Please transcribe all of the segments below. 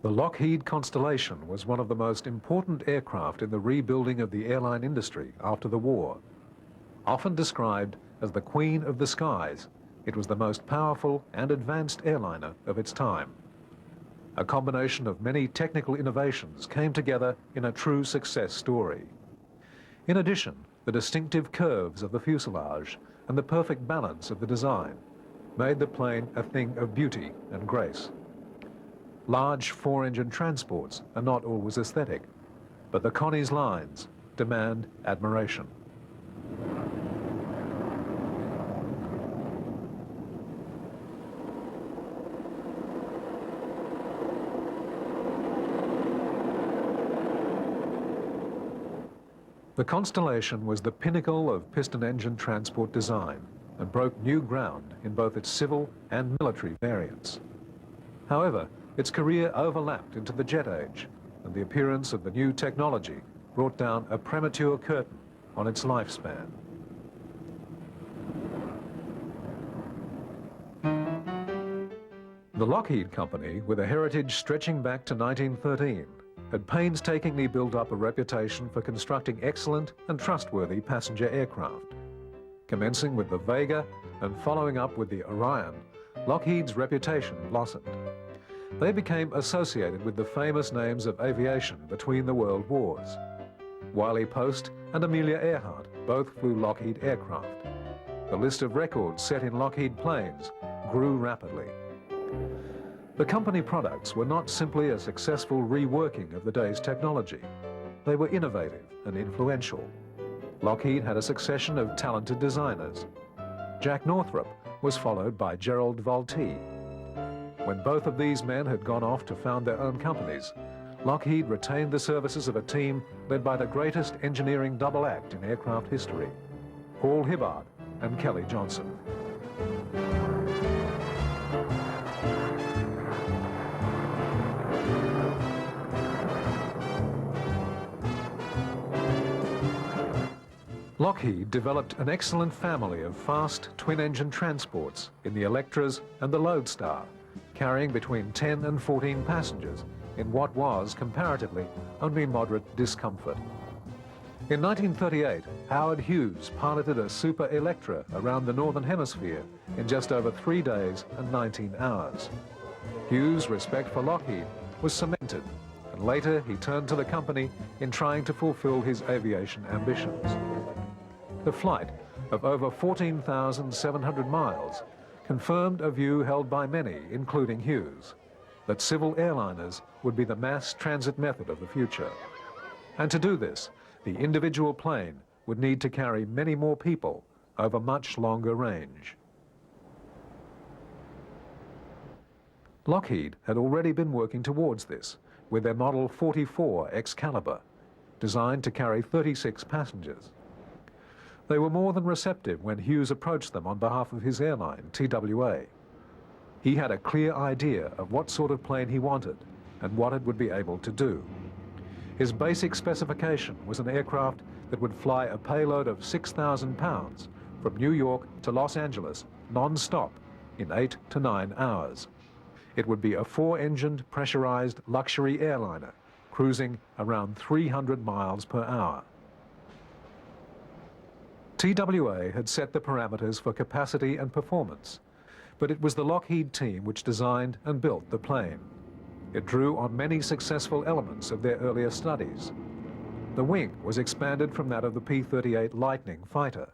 The Lockheed Constellation was one of the most important aircraft in the rebuilding of the airline industry after the war. Often described as the Queen of the Skies, it was the most powerful and advanced airliner of its time. A combination of many technical innovations came together in a true success story. In addition, the distinctive curves of the fuselage and the perfect balance of the design made the plane a thing of beauty and grace. Large four-engine transports are not always aesthetic, but the Connie's lines demand admiration. The Constellation was the pinnacle of piston engine transport design and broke new ground in both its civil and military variants. However, its career overlapped into the jet age, and the appearance of the new technology brought down a premature curtain on its lifespan. The Lockheed Company, with a heritage stretching back to 1913, had painstakingly built up a reputation for constructing excellent and trustworthy passenger aircraft. Commencing with the Vega and following up with the Orion, Lockheed's reputation blossomed. They became associated with the famous names of aviation between the world wars. Wiley Post and Amelia Earhart both flew Lockheed aircraft. The list of records set in Lockheed planes grew rapidly. The company products were not simply a successful reworking of the day's technology. They were innovative and influential. Lockheed had a succession of talented designers. Jack Northrop was followed by Gerald Vultee. When both of these men had gone off to found their own companies, Lockheed retained the services of a team led by the greatest engineering double act in aircraft history, Paul Hibbard and Kelly Johnson. Lockheed developed an excellent family of fast twin-engine transports in the Electras and the Lodestar, carrying between 10 and 14 passengers in what was, comparatively, only moderate discomfort. In 1938, Howard Hughes piloted a Super Electra around the Northern Hemisphere in just over 3 days and 19 hours. Hughes' respect for Lockheed was cemented, and later he turned to the company in trying to fulfill his aviation ambitions. The flight of over 14,700 miles confirmed a view held by many, including Hughes, that civil airliners would be the mass transit method of the future. And to do this, the individual plane would need to carry many more people over much longer range. Lockheed had already been working towards this with their Model 44 Excalibur, designed to carry 36 passengers. They were more than receptive when Hughes approached them on behalf of his airline, TWA. He had a clear idea of what sort of plane he wanted and what it would be able to do. His basic specification was an aircraft that would fly a payload of 6,000 pounds from New York to Los Angeles non-stop in 8 to 9 hours. It would be a 4-engined pressurized luxury airliner cruising around 300 miles per hour. TWA had set the parameters for capacity and performance, but it was the Lockheed team which designed and built the plane. It drew on many successful elements of their earlier studies. The wing was expanded from that of the P-38 Lightning fighter.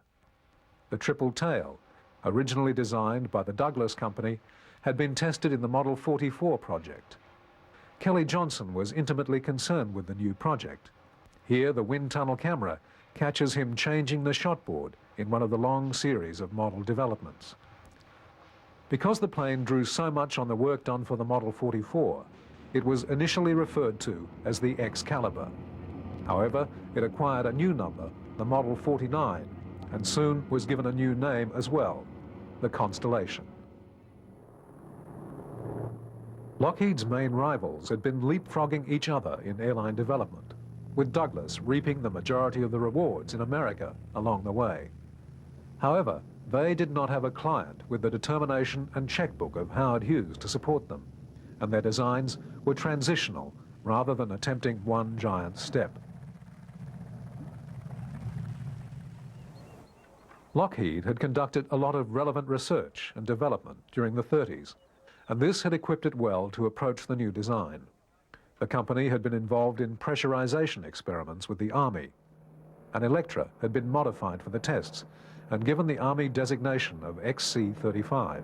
The triple tail, originally designed by the Douglas Company, had been tested in the Model 44 project. Kelly Johnson was intimately concerned with the new project. Here, the wind tunnel camera catches him changing the shotboard in one of the long series of model developments. Because the plane drew so much on the work done for the Model 44, it was initially referred to as the Excalibur. However, it acquired a new number, the Model 49, and soon was given a new name as well, the Constellation. Lockheed's main rivals had been leapfrogging each other in airline development, with Douglas reaping the majority of the rewards in America along the way. However, they did not have a client with the determination and checkbook of Howard Hughes to support them, and their designs were transitional rather than attempting one giant step. Lockheed had conducted a lot of relevant research and development during the 30s, and this had equipped it well to approach the new design. The company had been involved in pressurization experiments with the Army. An Electra had been modified for the tests and given the Army designation of XC-35.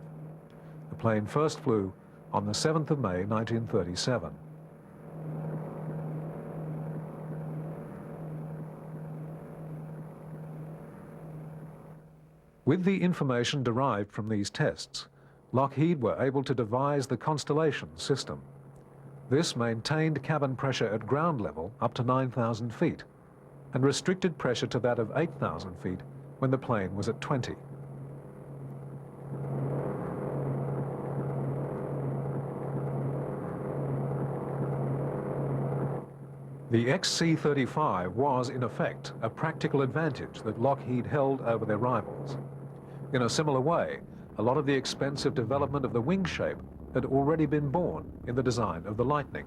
The plane first flew on the 7th of May 1937. With the information derived from these tests, Lockheed were able to devise the Constellation system. This maintained cabin pressure at ground level up to 9,000 feet and restricted pressure to that of 8,000 feet when the plane was at 20. The XC-35 was, in effect, a practical advantage that Lockheed held over their rivals. In a similar way, a lot of the expensive development of the wing shape had already been born in the design of the Lightning.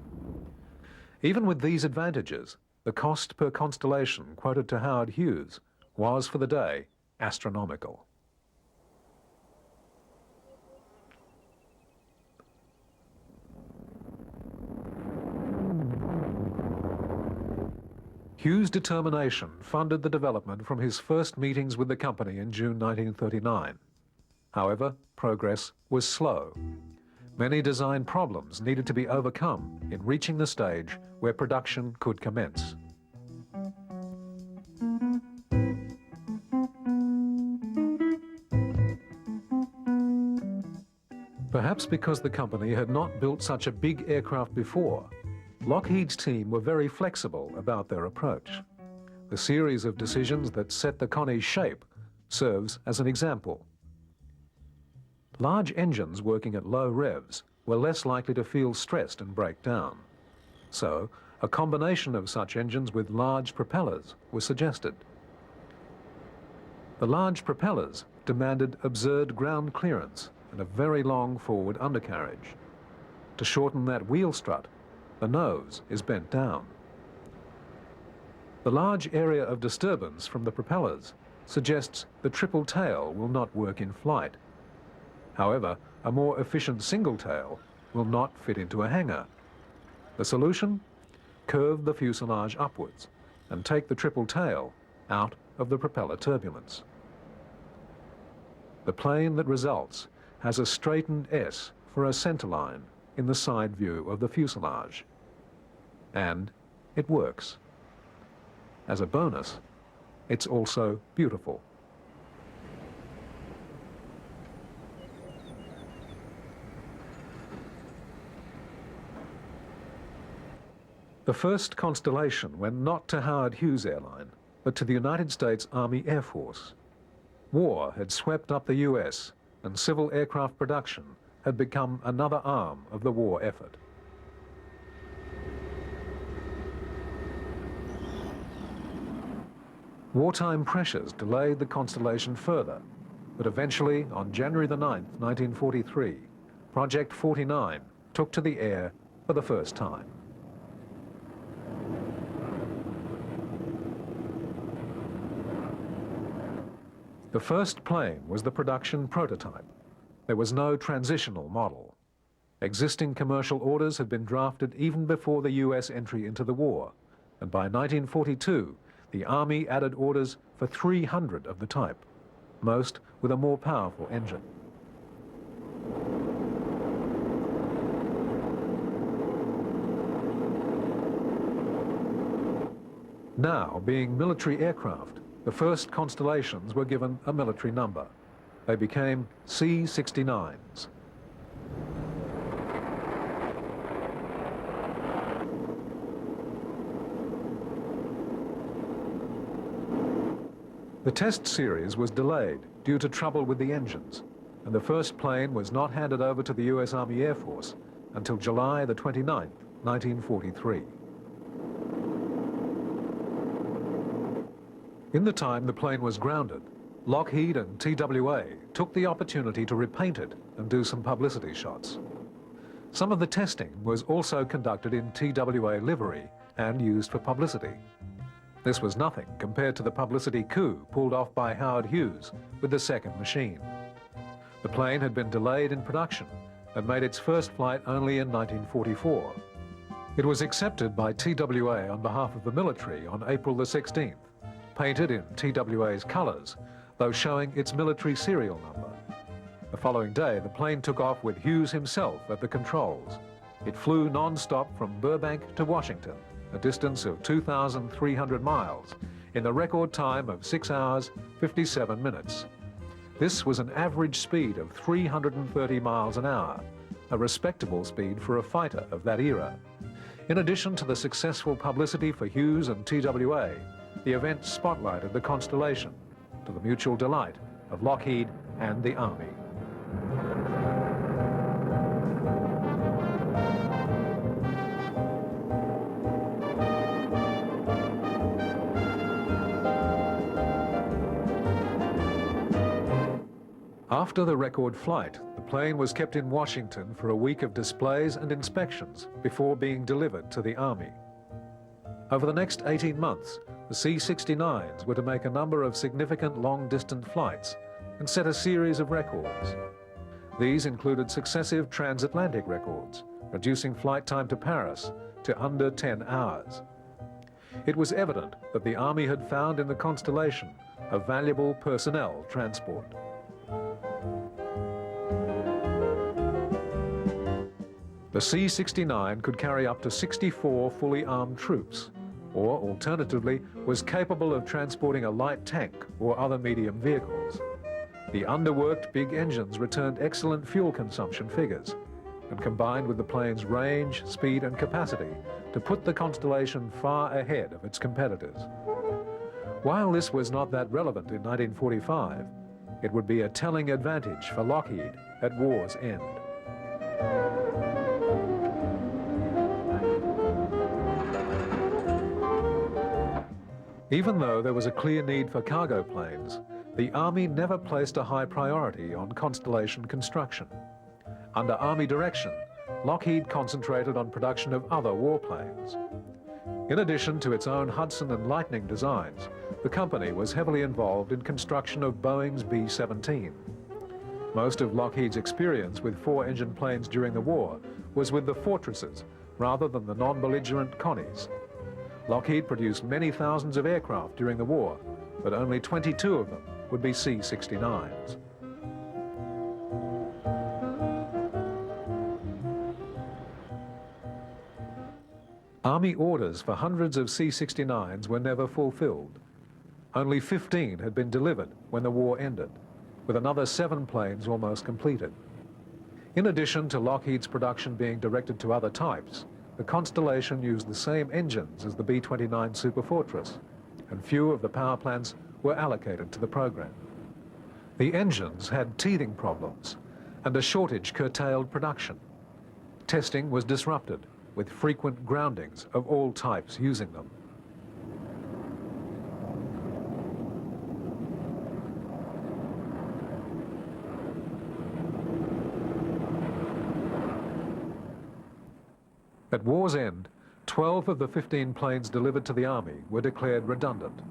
Even with these advantages, the cost per constellation quoted to Howard Hughes was, for the day, astronomical. Hughes' determination funded the development from his first meetings with the company in June 1939. However, progress was slow. Many design problems needed to be overcome in reaching the stage where production could commence. Perhaps because the company had not built such a big aircraft before, Lockheed's team were very flexible about their approach. The series of decisions that set the Connie's shape serves as an example. Large engines working at low revs were less likely to feel stressed and break down. So, a combination of such engines with large propellers was suggested. The large propellers demanded absurd ground clearance and a very long forward undercarriage. To shorten that wheel strut, the nose is bent down. The large area of disturbance from the propellers suggests the triple tail will not work in flight. However, a more efficient single tail will not fit into a hangar. The solution? Curve the fuselage upwards and take the triple tail out of the propeller turbulence. The plane that results has a straightened S for a centerline in the side view of the fuselage. And it works. As a bonus, it's also beautiful. The first Constellation went not to Howard Hughes Airline, but to the United States Army Air Force. War had swept up the US, and civil aircraft production had become another arm of the war effort. Wartime pressures delayed the Constellation further, but eventually, on January the 9th, 1943, Project 49 took to the air for the first time. The first plane was the production prototype. There was no transitional model. Existing commercial orders had been drafted even before the US entry into the war, and by 1942, the Army added orders for 300 of the type, most with a more powerful engine. Now, being military aircraft, the first Constellations were given a military number. They became C-69s. The test series was delayed due to trouble with the engines, and the first plane was not handed over to the US Army Air Force until July the 29th, 1943. In the time the plane was grounded, Lockheed and TWA took the opportunity to repaint it and do some publicity shots. Some of the testing was also conducted in TWA livery and used for publicity. This was nothing compared to the publicity coup pulled off by Howard Hughes with the second machine. The plane had been delayed in production and made its first flight only in 1944. It was accepted by TWA on behalf of the military on April the 16th, painted in TWA's colours, though showing its military serial number. The following day, the plane took off with Hughes himself at the controls. It flew non-stop from Burbank to Washington, a distance of 2,300 miles, in the record time of 6 hours, 57 minutes. This was an average speed of 330 miles an hour, a respectable speed for a fighter of that era. In addition to the successful publicity for Hughes and TWA, the event spotlighted the Constellation, to the mutual delight of Lockheed and the Army. After the record flight, the plane was kept in Washington for a week of displays and inspections before being delivered to the Army. Over the next 18 months, the C-69s were to make a number of significant long-distance flights and set a series of records. These included successive transatlantic records, reducing flight time to Paris to under 10 hours. It was evident that the Army had found in the Constellation a valuable personnel transport. The C-69 could carry up to 64 fully armed troops, or alternatively was capable of transporting a light tank or other medium vehicles. The underworked big engines returned excellent fuel consumption figures, and combined with the plane's range, speed and capacity to put the Constellation far ahead of its competitors. While this was not that relevant in 1945, it would be a telling advantage for Lockheed at war's end. Even though there was a clear need for cargo planes, the Army never placed a high priority on Constellation construction. Under Army direction, Lockheed concentrated on production of other warplanes. In addition to its own Hudson and Lightning designs, the company was heavily involved in construction of Boeing's B-17. Most of Lockheed's experience with four-engine planes during the war was with the Fortresses rather than the non-belligerent Connies. Lockheed produced many thousands of aircraft during the war, but only 22 of them would be C-69s. Army orders for hundreds of C-69s were never fulfilled. Only 15 had been delivered when the war ended, with another 7 planes almost completed. In addition to Lockheed's production being directed to other types, the Constellation used the same engines as the B-29 Superfortress, and few of the power plants were allocated to the program. The engines had teething problems, and a shortage curtailed production. Testing was disrupted, with frequent groundings of all types using them. At war's end, 12 of the 15 planes delivered to the Army were declared redundant.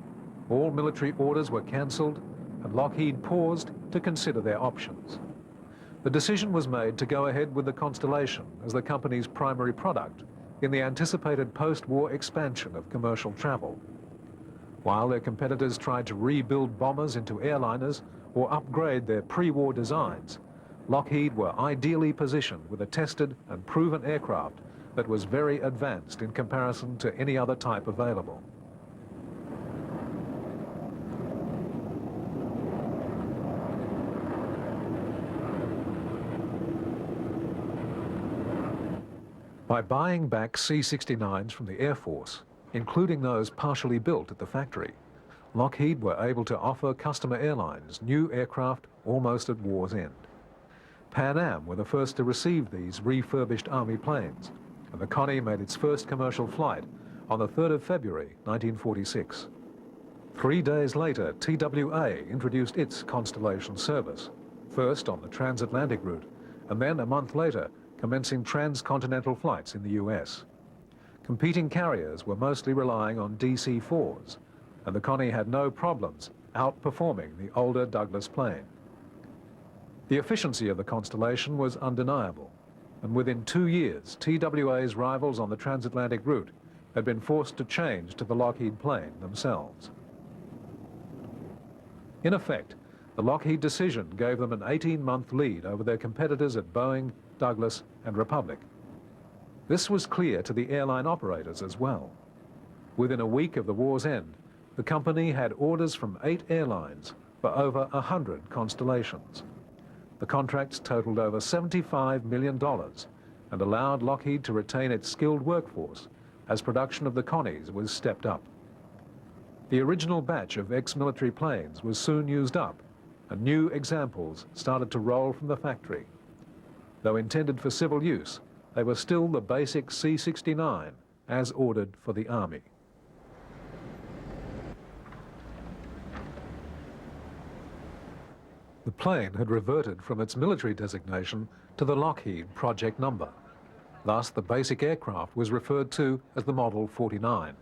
All military orders were cancelled, and Lockheed paused to consider their options. The decision was made to go ahead with the Constellation as the company's primary product in the anticipated post-war expansion of commercial travel. While their competitors tried to rebuild bombers into airliners or upgrade their pre-war designs, Lockheed were ideally positioned with a tested and proven aircraft that was very advanced in comparison to any other type available. By buying back C-69s from the Air Force, including those partially built at the factory, Lockheed were able to offer customer airlines new aircraft almost at war's end. Pan Am were the first to receive these refurbished Army planes, and the Connie made its first commercial flight on the 3rd of February 1946. 3 days later, TWA introduced its Constellation service, first on the transatlantic route, and then a month later commencing transcontinental flights in the US. Competing carriers were mostly relying on DC-4s, and the Connie had no problems outperforming the older Douglas plane. The efficiency of the Constellation was undeniable, and within 2 years, TWA's rivals on the transatlantic route had been forced to change to the Lockheed plane themselves. In effect, the Lockheed decision gave them an 18-month lead over their competitors at Boeing, Douglas, and Republic. This was clear to the airline operators as well. Within a week of the war's end, the company had orders from 8 airlines for over 100 Constellations. The contracts totaled over $75 million and allowed Lockheed to retain its skilled workforce as production of the Connies was stepped up. The original batch of ex-military planes was soon used up, and new examples started to roll from the factory. Though intended for civil use, they were still the basic C-69 as ordered for the Army. The plane had reverted from its military designation to the Lockheed project number. Thus, the basic aircraft was referred to as the Model 49.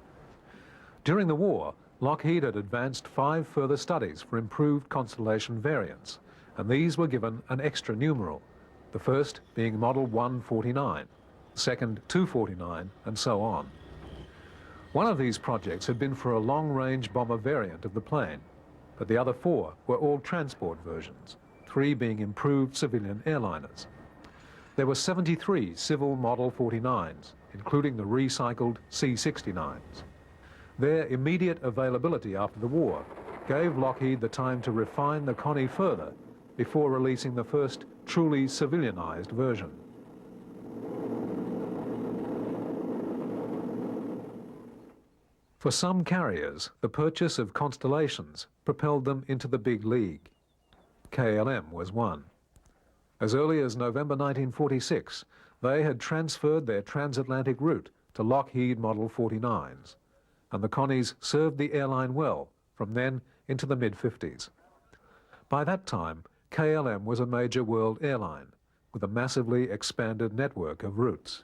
During the war, Lockheed had advanced 5 further studies for improved Constellation variants, and these were given an extra numeral, the first being Model 149, the second 249, and so on. One of these projects had been for a long-range bomber variant of the plane, but the other 4 were all transport versions, 3 being improved civilian airliners. There were 73 civil Model 49s, including the recycled C-69s. Their immediate availability after the war gave Lockheed the time to refine the Connie further before releasing the first truly civilianized version. For some carriers, the purchase of Constellations propelled them into the big league. KLM was one. As early as November 1946, they had transferred their transatlantic route to Lockheed Model 49s, and the Connies served the airline well from then into the mid-50s. By that time, KLM was a major world airline with a massively expanded network of routes.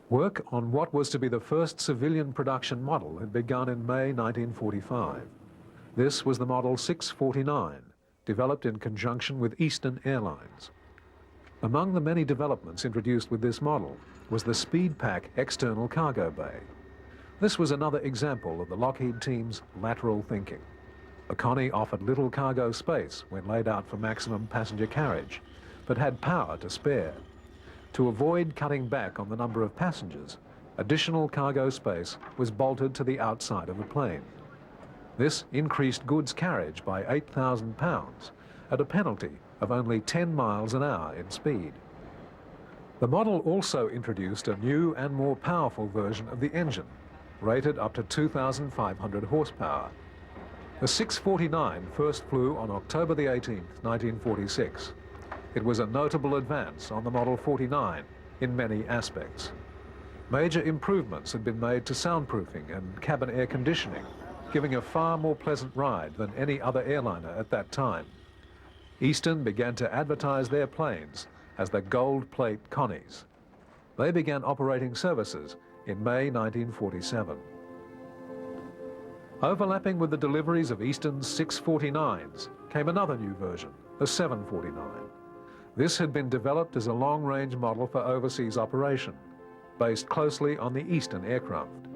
Work on what was to be the first civilian production model had begun in May 1945. This was the Model 649, developed in conjunction with Eastern Airlines. Among the many developments introduced with this model was the SpeedPack external cargo bay. This was another example of the Lockheed team's lateral thinking. The Connie offered little cargo space when laid out for maximum passenger carriage, but had power to spare. To avoid cutting back on the number of passengers, additional cargo space was bolted to the outside of the plane. This increased goods carriage by 8,000 pounds at a penalty of only 10 miles an hour in speed. The model also introduced a new and more powerful version of the engine, rated up to 2,500 horsepower. The 649 first flew on October the 18th, 1946. It was a notable advance on the Model 49 in many aspects. Major improvements had been made to soundproofing and cabin air conditioning, giving a far more pleasant ride than any other airliner at that time. Eastern began to advertise their planes as the Gold Plate Connies. They began operating services in May 1947. Overlapping with the deliveries of Eastern's 649s came another new version, the 749. This had been developed as a long-range model for overseas operation, based closely on the Eastern aircraft.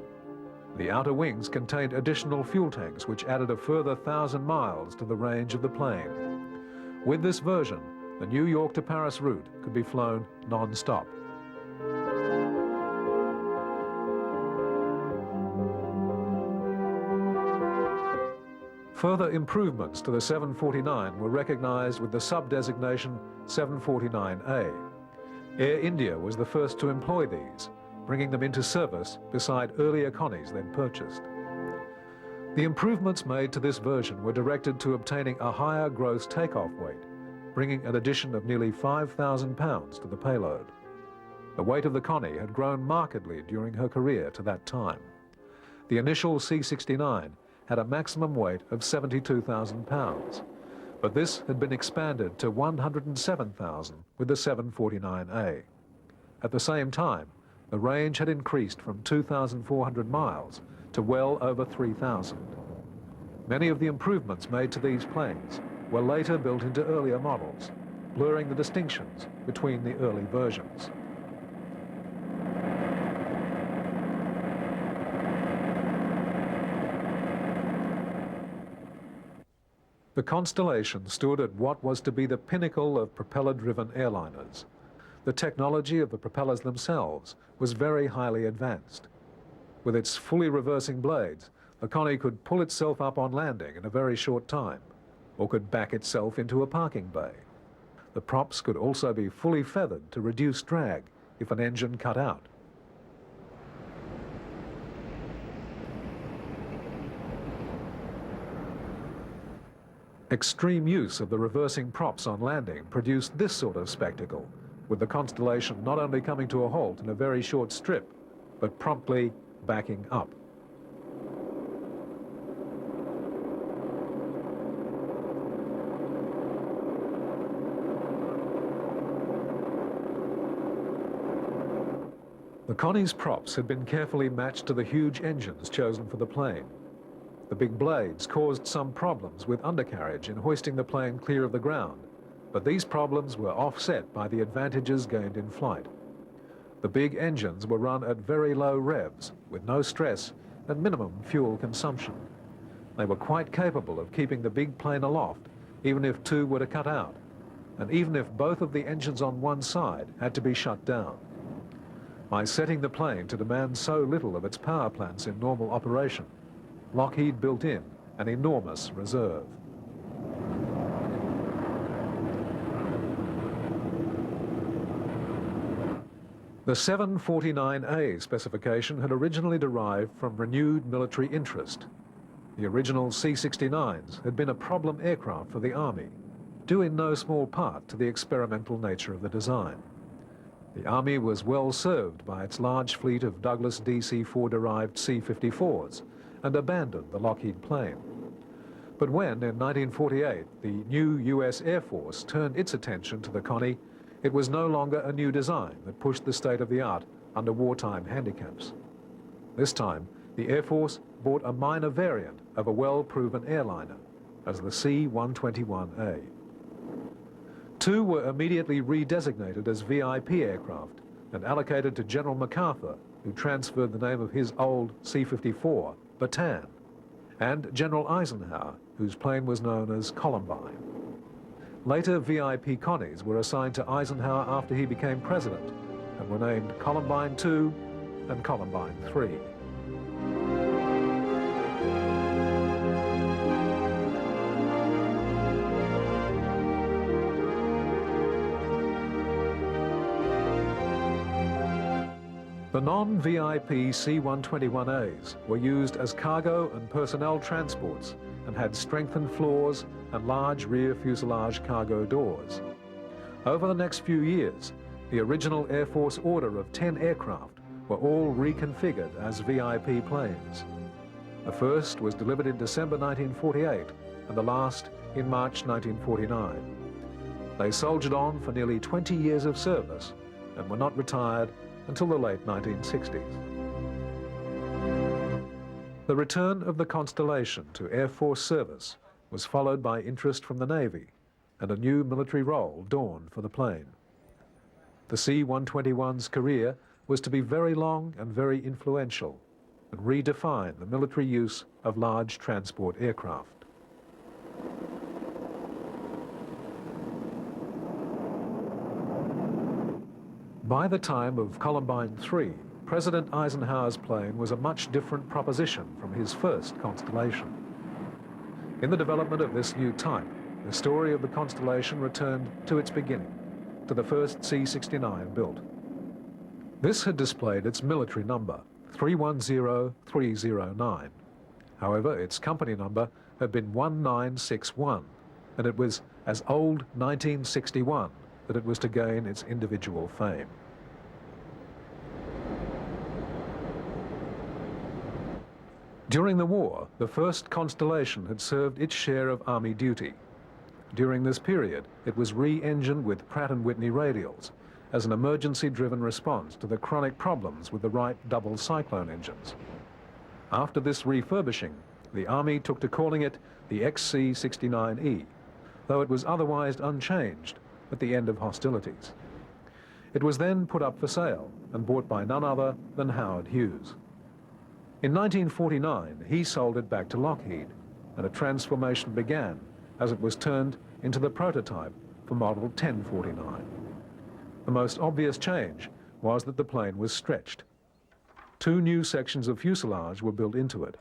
The outer wings contained additional fuel tanks which added a further 1,000 miles to the range of the plane. With this version, the New York to Paris route could be flown non-stop. Further improvements to the 749 were recognized with the sub-designation 749A. Air India was the first to employ these, bringing them into service beside earlier Connies they'd purchased. The improvements made to this version were directed to obtaining a higher gross takeoff weight, bringing an addition of nearly 5,000 pounds to the payload. The weight of the Connie had grown markedly during her career to that time. The initial C-69 had a maximum weight of 72,000 pounds, but this had been expanded to 107,000 with the 749A. At the same time, the range had increased from 2,400 miles to well over 3,000. Many of the improvements made to these planes were later built into earlier models, blurring the distinctions between the early versions. The Constellation stood at what was to be the pinnacle of propeller-driven airliners. The technology of the propellers themselves was very highly advanced. With its fully reversing blades, the Connie could pull itself up on landing in a very short time, or could back itself into a parking bay. The props could also be fully feathered to reduce drag if an engine cut out. Extreme use of the reversing props on landing produced this sort of spectacle, with the Constellation not only coming to a halt in a very short strip, but promptly backing up. The Connie's props had been carefully matched to the huge engines chosen for the plane. The big blades caused some problems with undercarriage in hoisting the plane clear of the ground, but these problems were offset by the advantages gained in flight. The big engines were run at very low revs, with no stress and minimum fuel consumption. They were quite capable of keeping the big plane aloft, even if two were to cut out, and even if both of the engines on one side had to be shut down. By setting the plane to demand so little of its power plants in normal operation, Lockheed built in an enormous reserve. The 749A specification had originally derived from renewed military interest. The original C-69s had been a problem aircraft for the Army, due in no small part to the experimental nature of the design. The Army was well served by its large fleet of Douglas DC-4-derived C-54s and abandoned the Lockheed plane. But when, in 1948, the new US Air Force turned its attention to the Connie, it was no longer a new design that pushed the state-of-the-art under wartime handicaps. This time, the Air Force bought a minor variant of a well-proven airliner, as the C-121A. Two were immediately redesignated as VIP aircraft and allocated to General MacArthur, who transferred the name of his old C-54, Bataan, and General Eisenhower, whose plane was known as Columbine. Later VIP Connies were assigned to Eisenhower after he became president and were named Columbine II and Columbine III. The non-VIP C-121As were used as cargo and personnel transports and had strengthened floors and large rear fuselage cargo doors. Over the next few years, the original Air Force order of 10 aircraft were all reconfigured as VIP planes. The first was delivered in December 1948 and the last in March 1949. They soldiered on for nearly 20 years of service and were not retired until the late 1960s. The return of the Constellation to Air Force service was followed by interest from the Navy, and a new military role dawned for the plane. The C-121's career was to be very long and very influential, and redefine the military use of large transport aircraft. By the time of Columbine III, President Eisenhower's plane was a much different proposition from his first Constellation. In the development of this new type, the story of the Constellation returned to its beginning, to the first C-69 built. This had displayed its military number, 310309. However, its company number had been 1961, and it was as old 1961 that it was to gain its individual fame. During the war, the first Constellation had served its share of Army duty. During this period, it was re-engined with Pratt & Whitney radials as an emergency-driven response to the chronic problems with the Wright double cyclone engines. After this refurbishing, the Army took to calling it the XC-69E, though it was otherwise unchanged at the end of hostilities. It was then put up for sale and bought by none other than Howard Hughes. In 1949, he sold it back to Lockheed, and a transformation began as it was turned into the prototype for Model 1049. The most obvious change was that the plane was stretched. Two new sections of fuselage were built into it.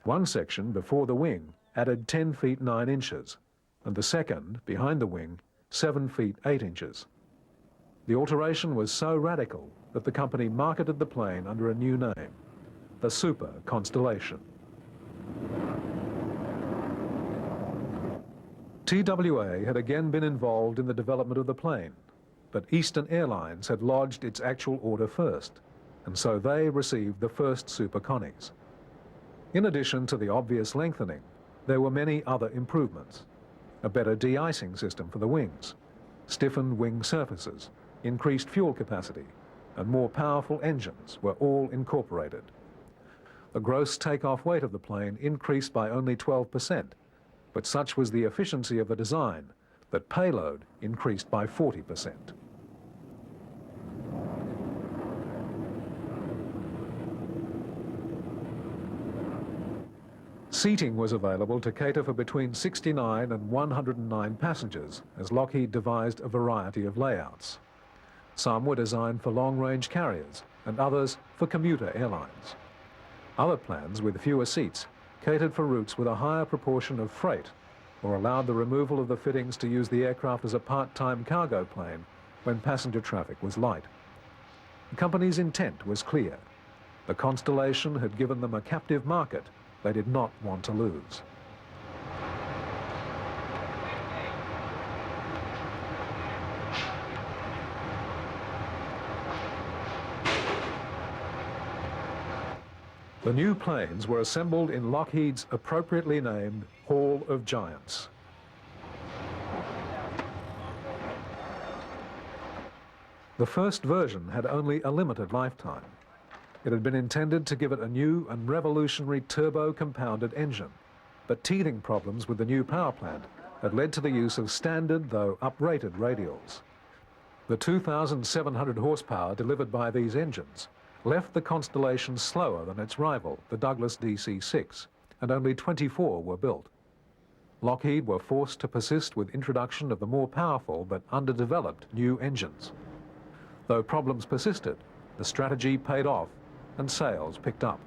One section before the wing added 10 feet 9 inches, and the second, behind the wing, 7 feet 8 inches. The alteration was so radical that the company marketed the plane under a new name, the Super Constellation. TWA had again been involved in the development of the plane, but Eastern Airlines had lodged its actual order first, and so they received the first Super Connies. In addition to the obvious lengthening, there were many other improvements. A better de-icing system for the wings, stiffened wing surfaces, increased fuel capacity, and more powerful engines were all incorporated. The gross takeoff weight of the plane increased by only 12%, but such was the efficiency of the design that payload increased by 40%. Seating was available to cater for between 69 and 109 passengers, as Lockheed devised a variety of layouts. Some were designed for long-range carriers and others for commuter airlines. Other plans with fewer seats catered for routes with a higher proportion of freight or allowed the removal of the fittings to use the aircraft as a part-time cargo plane when passenger traffic was light. The company's intent was clear. The Constellation had given them a captive market they did not want to lose. The new planes were assembled in Lockheed's appropriately named Hall of Giants. The first version had only a limited lifetime. It had been intended to give it a new and revolutionary turbo-compounded engine, but teething problems with the new power plant had led to the use of standard, though uprated, radials. The 2,700 horsepower delivered by these engines left the Constellation slower than its rival, the Douglas DC-6, and only 24 were built. Lockheed were forced to persist with introduction of the more powerful but underdeveloped new engines. Though problems persisted, the strategy paid off and sales picked up.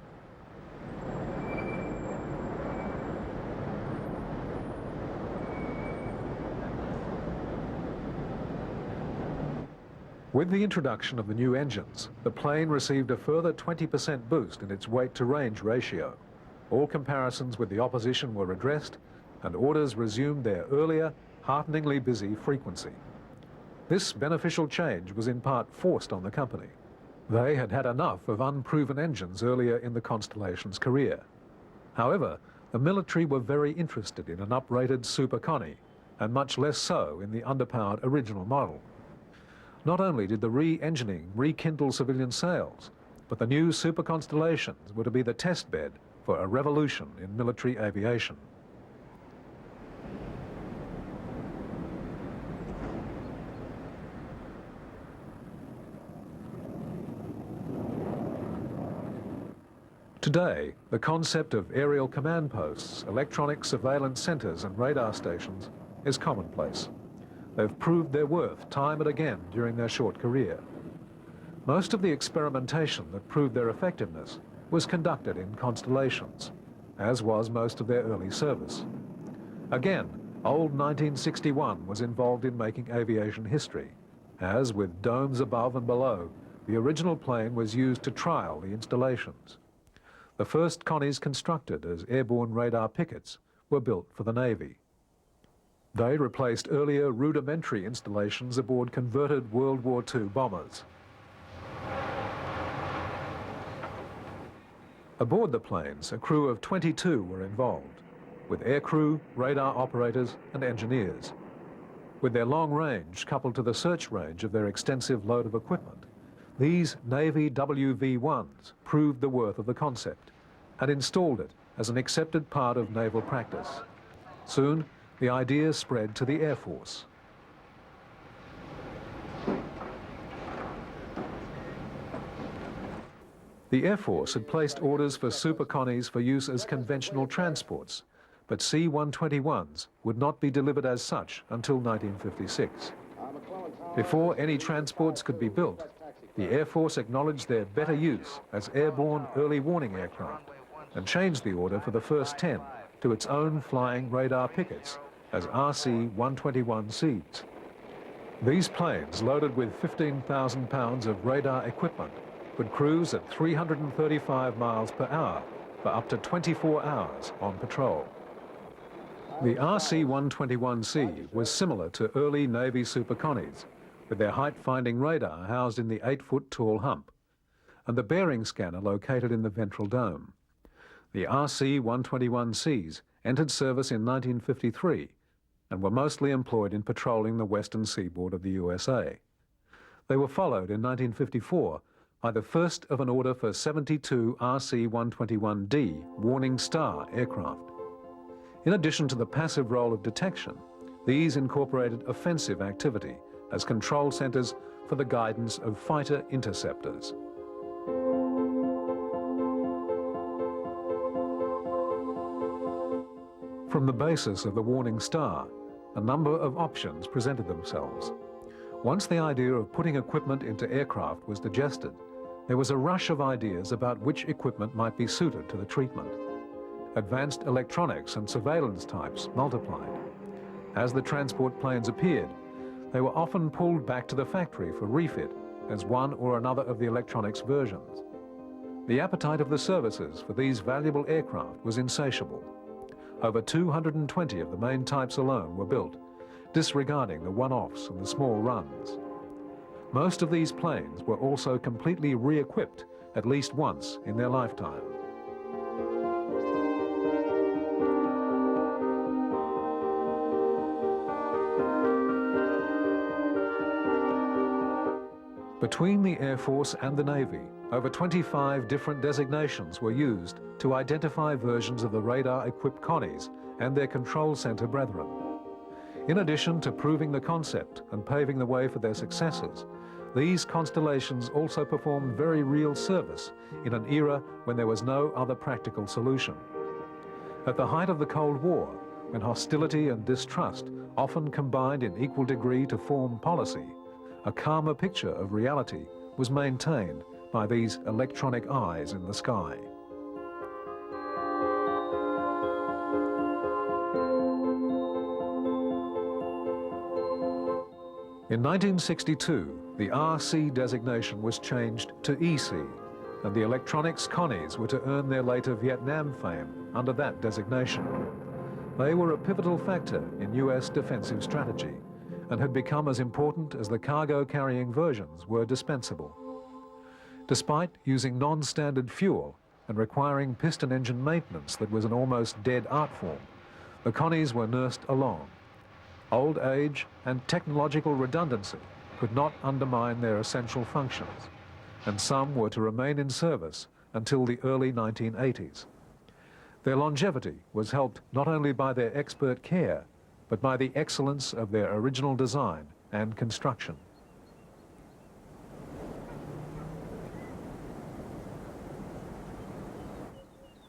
With the introduction of the new engines, the plane received a further 20% boost in its weight-to-range ratio. All comparisons with the opposition were redressed, and orders resumed their earlier, hearteningly busy frequency. This beneficial change was in part forced on the company. They had had enough of unproven engines earlier in the Constellation's career. However, the military were very interested in an uprated Super Connie, and much less so in the underpowered original model. Not only did the re-engineering rekindle civilian sales, but the new Super Constellations were to be the test bed for a revolution in military aviation. Today, the concept of aerial command posts, electronic surveillance centers and radar stations is commonplace. They've proved their worth time and again during their short career. Most of the experimentation that proved their effectiveness was conducted in Constellations, as was most of their early service. Again, old 1961 was involved in making aviation history, as with domes above and below, the original plane was used to trial the installations. The first Connies constructed as airborne radar pickets were built for the Navy. They replaced earlier rudimentary installations aboard converted World War II bombers. Aboard the planes, a crew of 22 were involved, with aircrew, radar operators and engineers. With their long range coupled to the search range of their extensive load of equipment, these Navy WV-1s proved the worth of the concept and installed it as an accepted part of naval practice. Soon, the idea spread to the Air Force. The Air Force had placed orders for Super Connies for use as conventional transports, but C-121s would not be delivered as such until 1956. Before any transports could be built, the Air Force acknowledged their better use as airborne early warning aircraft and changed the order for the first 10 to its own flying radar pickets as RC-121Cs. These planes, loaded with 15,000 pounds of radar equipment, could cruise at 335 miles per hour for up to 24 hours on patrol. The RC-121C was similar to early Navy Super Connies, with their height-finding radar housed in the 8-foot-tall hump, and the bearing scanner located in the ventral dome. The RC-121Cs entered service in 1953 and were mostly employed in patrolling the western seaboard of the USA. They were followed in 1954 by the first of an order for 72 RC-121D Warning Star aircraft. In addition to the passive role of detection, these incorporated offensive activity as control centers for the guidance of fighter interceptors. From the basis of the Warning Star, a number of options presented themselves. Once the idea of putting equipment into aircraft was digested, there was a rush of ideas about which equipment might be suited to the treatment. Advanced electronics and surveillance types multiplied. As the transport planes appeared, they were often pulled back to the factory for refit as one or another of the electronics versions. The appetite of the services for these valuable aircraft was insatiable. Over 220 of the main types alone were built, disregarding the one-offs and the small runs. Most of these planes were also completely re-equipped at least once in their lifetime. Between the Air Force and the Navy, over 25 different designations were used to identify versions of the radar-equipped Connies and their control center brethren. In addition to proving the concept and paving the way for their successors, these constellations also performed very real service in an era when there was no other practical solution. At the height of the Cold War, when hostility and distrust often combined in equal degree to form policy, a calmer picture of reality was maintained by these electronic eyes in the sky. In 1962, the RC designation was changed to EC, and the electronics Connies were to earn their later Vietnam fame under that designation. They were a pivotal factor in US defensive strategy and had become as important as the cargo-carrying versions were dispensable. Despite using non-standard fuel and requiring piston engine maintenance that was an almost dead art form, the Connies were nursed along. Old age and technological redundancy could not undermine their essential functions, and some were to remain in service until the early 1980s. Their longevity was helped not only by their expert care, but by the excellence of their original design and construction.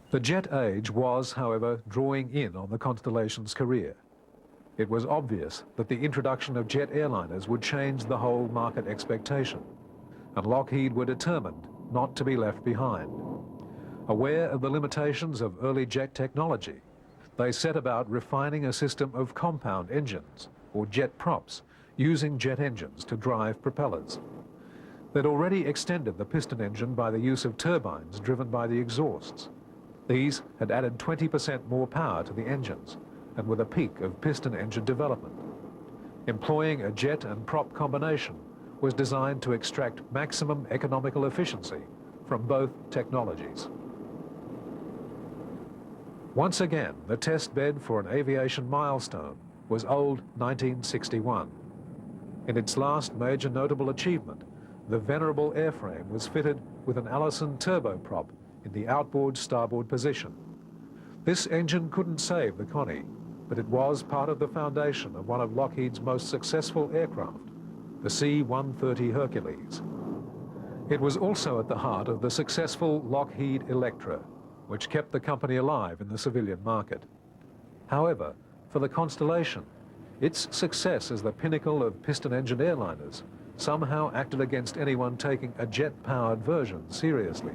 The jet age was, however, drawing in on the Constellation's career. It was obvious that the introduction of jet airliners would change the whole market expectation, and Lockheed were determined not to be left behind. Aware of the limitations of early jet technology, they set about refining a system of compound engines, or jet props, using jet engines to drive propellers. They'd already extended the piston engine by the use of turbines driven by the exhausts. These had added 20% more power to the engines, and with a peak of piston engine development. Employing a jet and prop combination was designed to extract maximum economical efficiency from both technologies. Once again, the test bed for an aviation milestone was old 1961. In its last major notable achievement, the venerable airframe was fitted with an Allison turboprop in the outboard starboard position. This engine couldn't save the Connie, but it was part of the foundation of one of Lockheed's most successful aircraft, the C-130 Hercules. It was also at the heart of the successful Lockheed Electra, which kept the company alive in the civilian market. However, for the Constellation, its success as the pinnacle of piston-engine airliners somehow acted against anyone taking a jet-powered version seriously,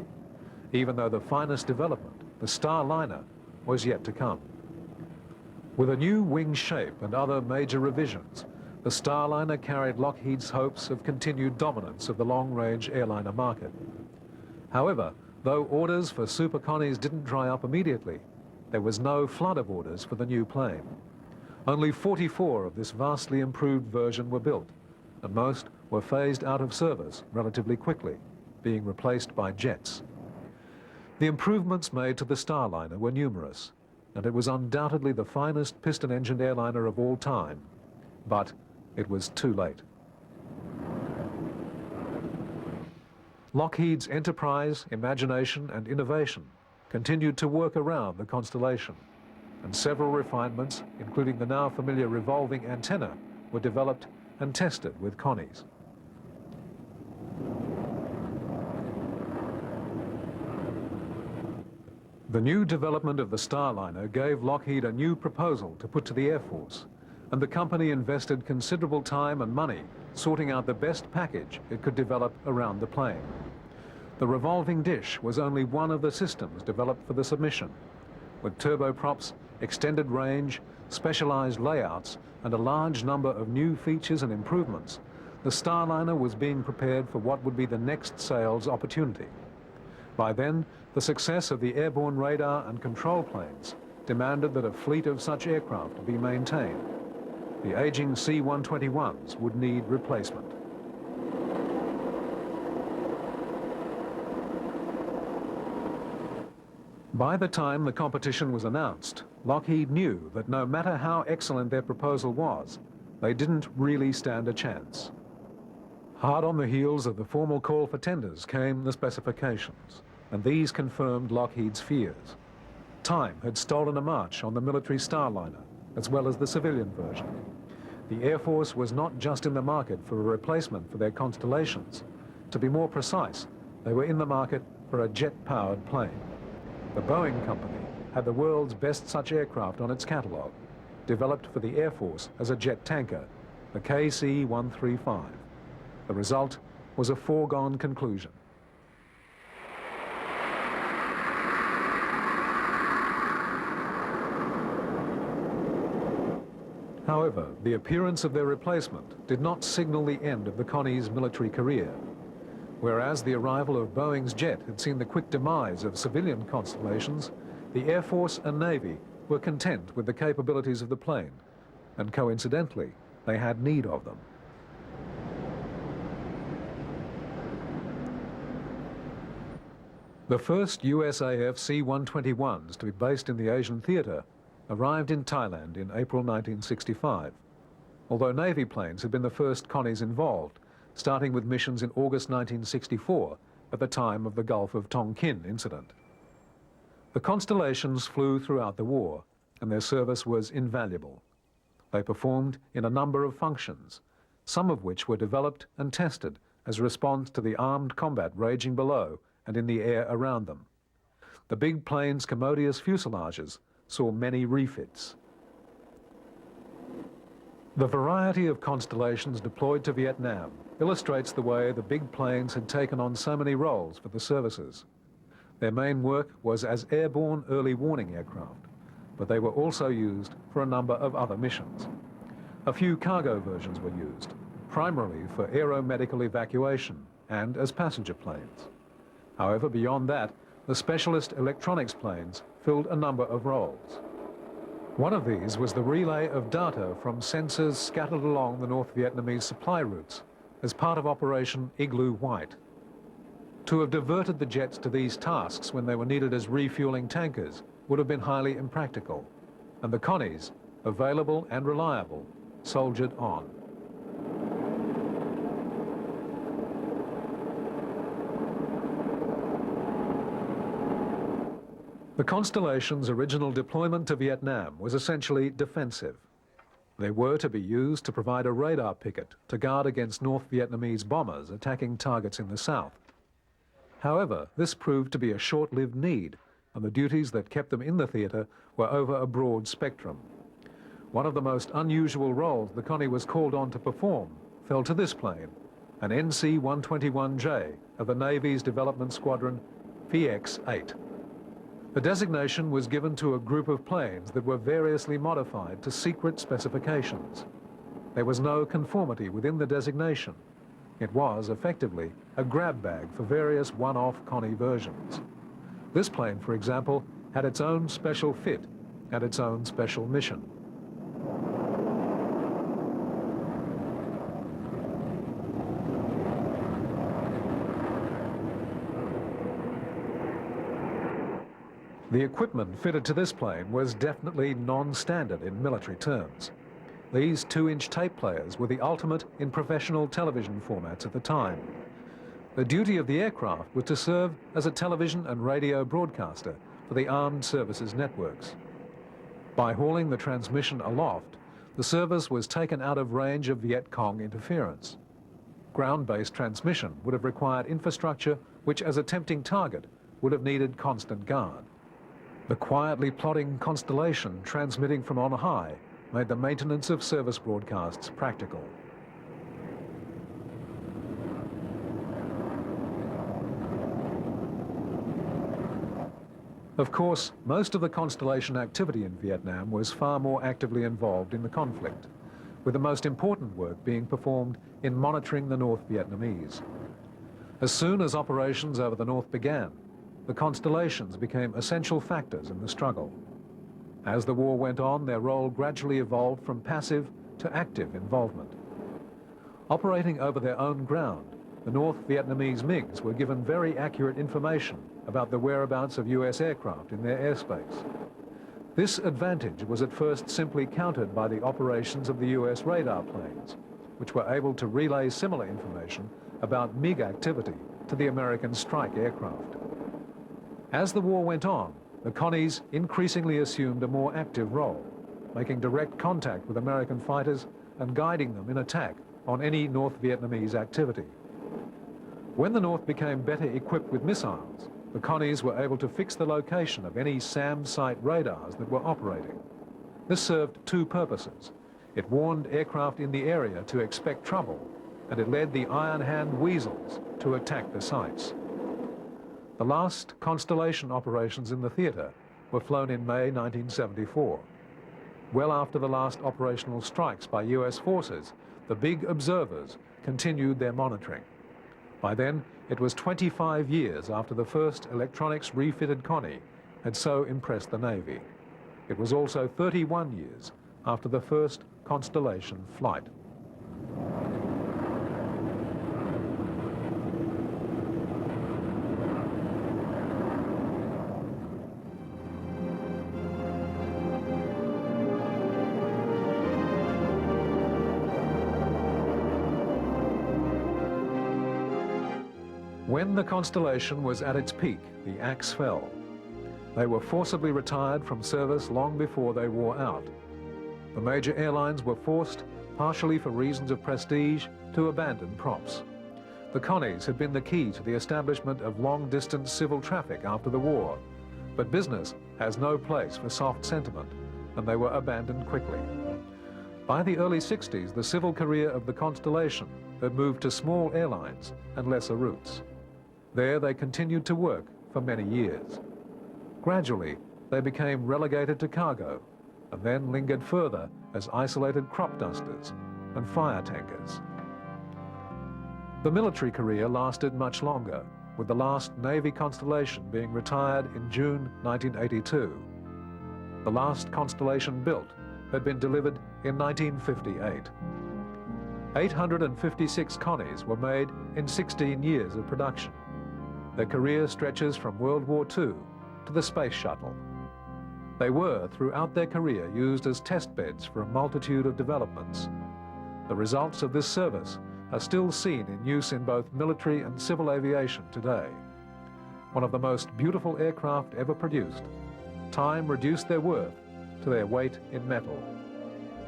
even though the finest development, the Starliner, was yet to come. With a new wing shape and other major revisions, the Starliner carried Lockheed's hopes of continued dominance of the long-range airliner market. However, though orders for Super Connies didn't dry up immediately, there was no flood of orders for the new plane. Only 44 of this vastly improved version were built, and most were phased out of service relatively quickly, being replaced by jets. The improvements made to the Starliner were numerous, and it was undoubtedly the finest piston-engined airliner of all time. But it was too late. Lockheed's enterprise, imagination, and innovation continued to work around the Constellation, and several refinements, including the now familiar revolving antenna, were developed and tested with Connies. The new development of the Starliner gave Lockheed a new proposal to put to the Air Force, and the company invested considerable time and money sorting out the best package it could develop around the plane. The revolving dish was only one of the systems developed for the submission. With turboprops, extended range, specialized layouts, and a large number of new features and improvements, the Starliner was being prepared for what would be the next sales opportunity. By then, the success of the airborne radar and control planes demanded that a fleet of such aircraft be maintained. The aging C-121s would need replacement. By the time the competition was announced, Lockheed knew that no matter how excellent their proposal was, they didn't really stand a chance. Hard on the heels of the formal call for tenders came the specifications, and these confirmed Lockheed's fears. Time had stolen a march on the military Starliner, as well as the civilian version. The Air Force was not just in the market for a replacement for their Constellations. To be more precise, they were in the market for a jet-powered plane. The Boeing company had the world's best such aircraft on its catalogue, developed for the Air Force as a jet tanker, the KC-135. The result was a foregone conclusion. However, the appearance of their replacement did not signal the end of the Connie's military career. Whereas the arrival of Boeing's jet had seen the quick demise of civilian constellations, the Air Force and Navy were content with the capabilities of the plane, and coincidentally, they had need of them. The first USAF C-121s to be based in the Asian theatre arrived in Thailand in April 1965, although Navy planes had been the first Connies involved, starting with missions in August 1964 at the time of the Gulf of Tonkin incident. The Constellations flew throughout the war, and their service was invaluable. They performed in a number of functions, some of which were developed and tested as a response to the armed combat raging below and in the air around them. The big plane's commodious fuselages saw many refits. The variety of Constellations deployed to Vietnam illustrates the way the big planes had taken on so many roles for the services. Their main work was as airborne early warning aircraft, but they were also used for a number of other missions. A few cargo versions were used, primarily for aeromedical evacuation and as passenger planes. However, beyond that, the specialist electronics planes filled a number of roles. One of these was the relay of data from sensors scattered along the North Vietnamese supply routes as part of Operation Igloo White. To have diverted the jets to these tasks when they were needed as refueling tankers would have been highly impractical, and the Connies, available and reliable, soldiered on. The Constellation's original deployment to Vietnam was essentially defensive. They were to be used to provide a radar picket to guard against North Vietnamese bombers attacking targets in the south. However, this proved to be a short-lived need, and the duties that kept them in the theatre were over a broad spectrum. One of the most unusual roles the Connie was called on to perform fell to this plane, an NC-121J of the Navy's Development Squadron VX-8. The designation was given to a group of planes that were variously modified to secret specifications. There was no conformity within the designation. It was, effectively, a grab bag for various one-off Connie versions. This plane, for example, had its own special fit and its own special mission. The equipment fitted to this plane was definitely non-standard in military terms. These 2-inch tape players were the ultimate in professional television formats at the time. The duty of the aircraft was to serve as a television and radio broadcaster for the armed services networks. By hauling the transmission aloft, the service was taken out of range of Viet Cong interference. Ground-based transmission would have required infrastructure which, as a tempting target, would have needed constant guard. The quietly plodding Constellation transmitting from on high made the maintenance of service broadcasts practical. Of course, most of the Constellation activity in Vietnam was far more actively involved in the conflict, with the most important work being performed in monitoring the North Vietnamese. As soon as operations over the north began, the Constellations became essential factors in the struggle. As the war went on, their role gradually evolved from passive to active involvement. Operating over their own ground, the North Vietnamese MiGs were given very accurate information about the whereabouts of US aircraft in their airspace. This advantage was at first simply countered by the operations of the US radar planes, which were able to relay similar information about MiG activity to the American strike aircraft. As the war went on, the Connies increasingly assumed a more active role, making direct contact with American fighters and guiding them in attack on any North Vietnamese activity. When the North became better equipped with missiles, the Connies were able to fix the location of any SAM site radars that were operating. This served two purposes. It warned aircraft in the area to expect trouble, and it led the Iron Hand weasels to attack the sites. The last Constellation operations in the theatre were flown in May 1974. Well after the last operational strikes by US forces, the big observers continued their monitoring. By then, it was 25 years after the first electronics refitted Connie had so impressed the Navy. It was also 31 years after the first Constellation flight. When the Constellation was at its peak, the axe fell. They were forcibly retired from service long before they wore out. The major airlines were forced, partially for reasons of prestige, to abandon props. The Connies had been the key to the establishment of long-distance civil traffic after the war, but business has no place for soft sentiment, and they were abandoned quickly. By the early 60s, the civil career of the Constellation had moved to small airlines and lesser routes. There they continued to work for many years. Gradually, they became relegated to cargo, and then lingered further as isolated crop dusters and fire tankers. The military career lasted much longer, with the last Navy Constellation being retired in June 1982. The last Constellation built had been delivered in 1958. 856 Connies were made in 16 years of production. Their career stretches from World War II to the Space Shuttle. They were, throughout their career, used as test beds for a multitude of developments. The results of this service are still seen in use in both military and civil aviation today. One of the most beautiful aircraft ever produced, time reduced their worth to their weight in metal.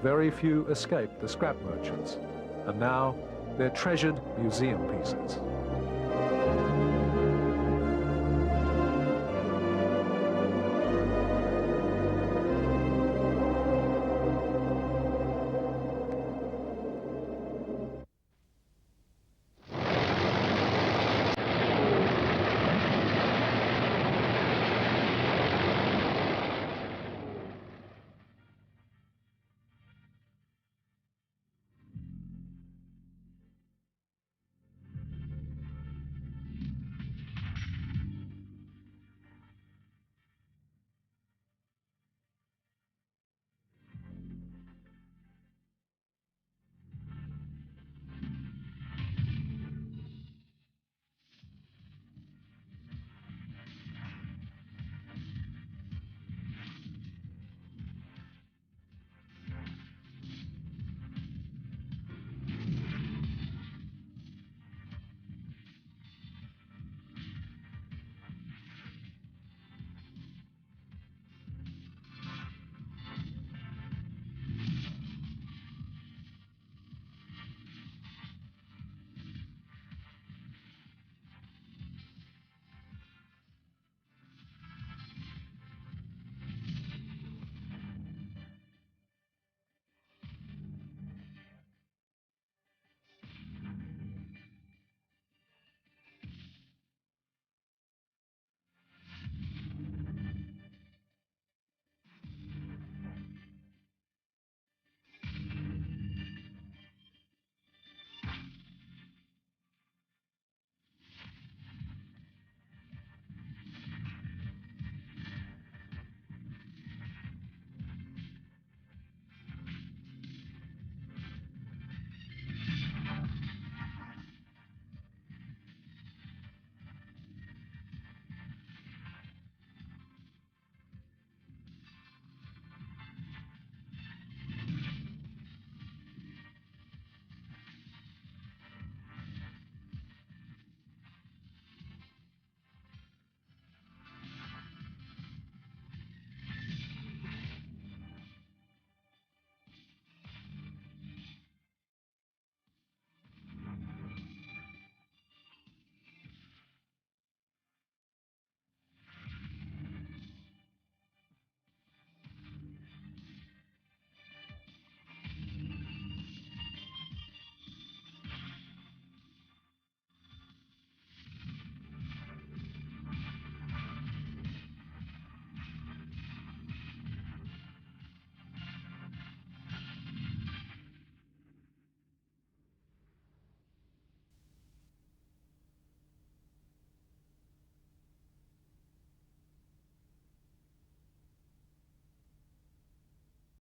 Very few escaped the scrap merchants, and now they're treasured museum pieces.